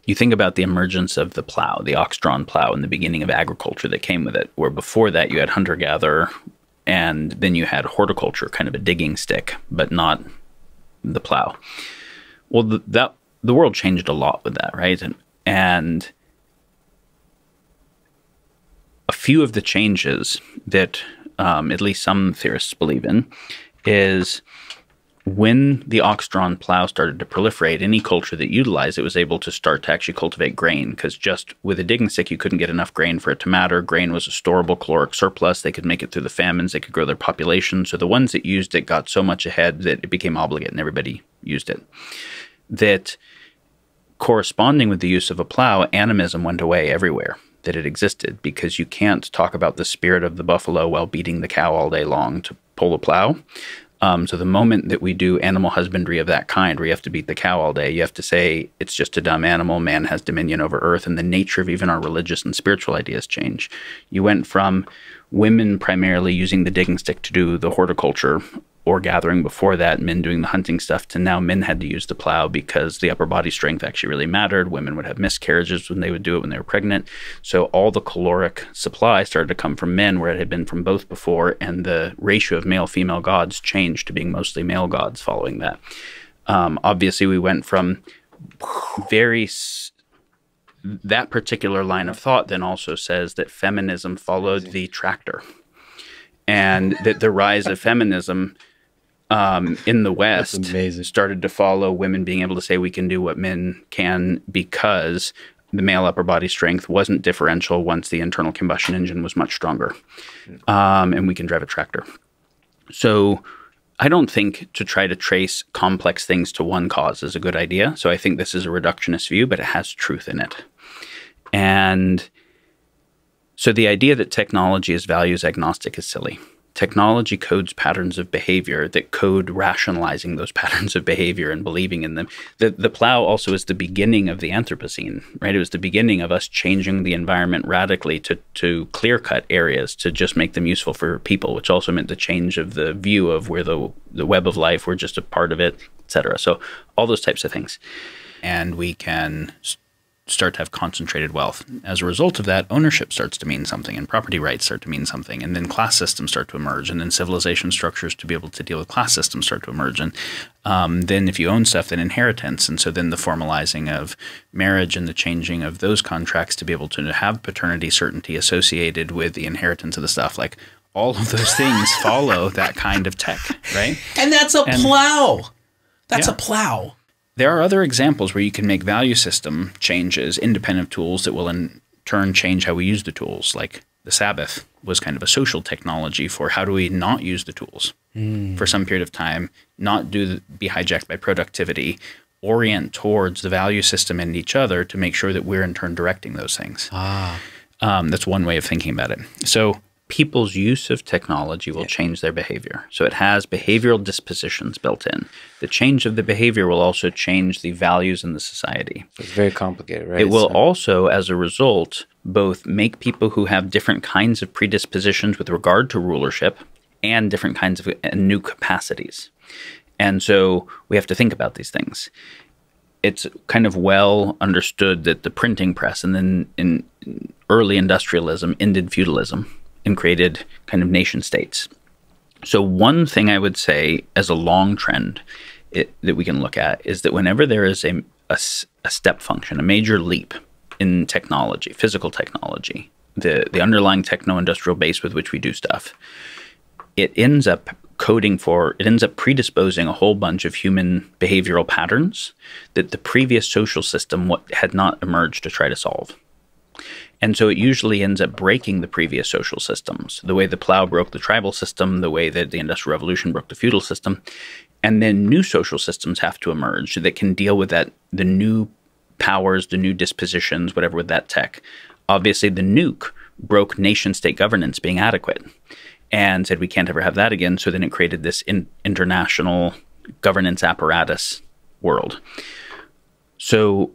you think about the emergence of the plow, the ox-drawn plow, and the beginning of agriculture that came with it, where before that you had hunter-gatherer, and then you had horticulture, kind of a digging stick, but not the plow. Well, the world changed a lot with that, right? And a few of the changes that at least some theorists believe in is when the ox-drawn plow started to proliferate, any culture that utilized it was able to start to actually cultivate grain, because just with a digging stick, you couldn't get enough grain for it to matter. Grain was a storable caloric surplus. They could make it through the famines. They could grow their population. So the ones that used it got so much ahead that it became obligate and everybody used it. That corresponding with the use of a plow, animism went away everywhere that it existed, because you can't talk about the spirit of the buffalo while beating the cow all day long to pull a plow. So the moment that we do animal husbandry of that kind, where you have to beat the cow all day, you have to say it's just a dumb animal, man has dominion over earth, and the nature of even our religious and spiritual ideas change. You went from women primarily using the digging stick to do the horticulture or gathering before that, men doing the hunting stuff, to now men had to use the plow because the upper body strength actually really mattered. Women would have miscarriages when they would do it when they were pregnant. So all the caloric supply started to come from men, where it had been from both before, and the ratio of male-female gods changed to being mostly male gods following that. Obviously, we went from that particular line of thought then also says that feminism followed the tractor, and that the rise of feminism in the West started to follow women being able to say we can do what men can, because the male upper body strength wasn't differential once the internal combustion engine was much stronger, and we can drive a tractor. So I don't think to try to trace complex things to one cause is a good idea. So I think this is a reductionist view, but it has truth in it. And so the idea that technology is values agnostic is silly. Technology codes patterns of behavior that code rationalizing those patterns of behavior and believing in them. The plow also is the beginning of the Anthropocene, right? It was the beginning of us changing the environment radically to clear-cut areas to just make them useful for people, which also meant the change of the view of where the web of life, we're just a part of it, etc. So all those types of things. And we can start to have concentrated wealth. As a result of that, ownership starts to mean something, and property rights start to mean something, and then class systems start to emerge, and then civilization structures to be able to deal with class systems start to emerge. And then if you own stuff, then inheritance, and so then the formalizing of marriage and the changing of those contracts to be able to have paternity certainty associated with the inheritance of the stuff. Like, all of those things follow that kind of tech, right? And that's a plow. That's a plow. There are other examples where you can make value system changes independent of tools that will in turn change how we use the tools. Like the Sabbath was kind of a social technology for how do we not use the tools for some period of time, not be hijacked by productivity, orient towards the value system and each other to make sure that we're in turn directing those things. That's one way of thinking about it. So people's use of technology will change their behavior. So it has behavioral dispositions built in. The change of the behavior will also change the values in the society. It's very complicated, right? It will also, as a result, both make people who have different kinds of predispositions with regard to rulership and different kinds of new capacities. And so we have to think about these things. It's kind of well understood that the printing press and then in early industrialism ended feudalism and created kind of nation states. So one thing I would say as a long trend that we can look at is that whenever there is a step function, a major leap in technology, physical technology, the underlying techno-industrial base with which we do stuff, it ends up predisposing a whole bunch of human behavioral patterns that the previous social system had not emerged to try to solve. And so it usually ends up breaking the previous social systems, the way the plow broke the tribal system, the way that the Industrial Revolution broke the feudal system. And then new social systems have to emerge that can deal with that, the new powers, the new dispositions, whatever with that tech. Obviously, the nuke broke nation-state governance being adequate and said we can't ever have that again. So then it created this international governance apparatus world. So